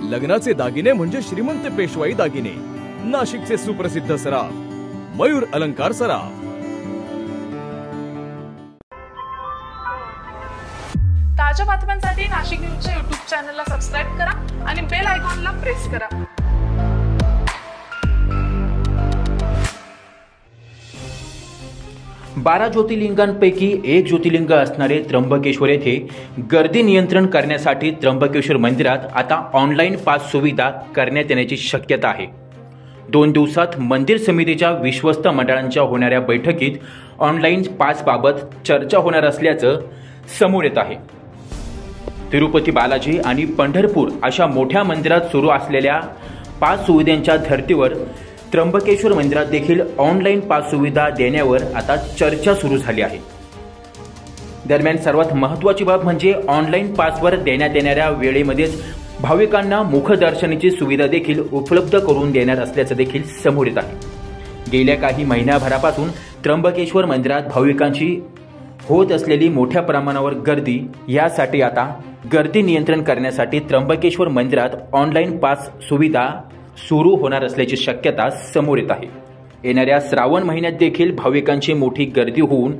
लग्नाचे दागिने म्हणजे श्रीमंत पेशवाई दागिने, नाशिकचे सुप्रसिद्ध सराफ मयूर अलंकार सराफ। ताज्या बातम्यांसाठी नाशिक न्यूजच्या YouTube चॅनलला सबस्क्राइब करा आणि बेल आयकॉनला प्रेस करा। 12 ज्योतिर्लिंगांपैकी एक ज्योतिर्लिंग असणारे त्र्यंबकेश्वर येथे गर्दी नियंत्रण करण्यासाठी त्र्यंबकेश्वर मंदिरात आता ऑनलाईन पास सुविधा करण्यात येण्याची शक्यता आहे। 2 दिवसात मंदिर समितीच्या विश्वस्त मंडळांच्या होणाऱ्या बैठकीत ऑनलाईन पासबाबत चर्चा होणार असल्याचं समोर येत आहे। तिरुपती बालाजी आणि पंढरपूर अशा मोठ्या मंदिरात सुरू असलेल्या पास सुविधांच्या धर्तीवर त्र्यंबकेश्वर मंदिरात देखील ऑनलाईन पास सुविधा देण्यावर आता चर्चा सुरू झाली आहे। दरम्यान सर्वात महत्त्वाची बाब म्हणजे ऑनलाईन पासवर देण्यात येणाऱ्या वेळेमध्येच भाविकांना मुखदर्शनाची सुविधा देखील उपलब्ध करून देणार असल्याचं देखील समोर येत आहे। गेल्या काही महिन्याभरापासून त्र्यंबकेश्वर मंदिरात भाविकांची होत असलेली मोठ्या प्रमाणावर गर्दी, यासाठी आता गर्दी नियंत्रण करण्यासाठी त्र्यंबकेश्वर मंदिरात ऑनलाईन पास सुविधा सुरू होणार असल्याची शक्यता समोर येत आहे। येणाऱ्या श्रावण महिन्यात देखील भाविकांची मोठी गर्दी होऊन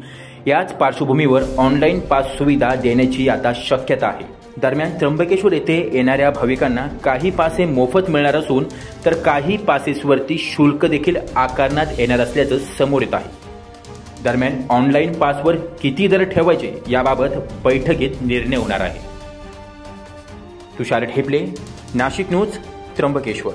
याच पार्श्वभूमीवर ऑनलाईन पास सुविधा देण्याची आता शक्यता आहे। दरम्यान त्र्यंबकेश्वर येथे येणाऱ्या भाविकांना काही पासे मोफत मिळणार असून तर काही पासेसवरती शुल्क देखील आकारण्यात येणार असल्याचं समोर येत आहे। दरम्यान ऑनलाईन पासवर किती दर ठेवायचे याबाबत बैठकीत निर्णय होणार आहे। तुषार ठेपले, नाशिक न्यूज, त्र्यंबकेश्वर।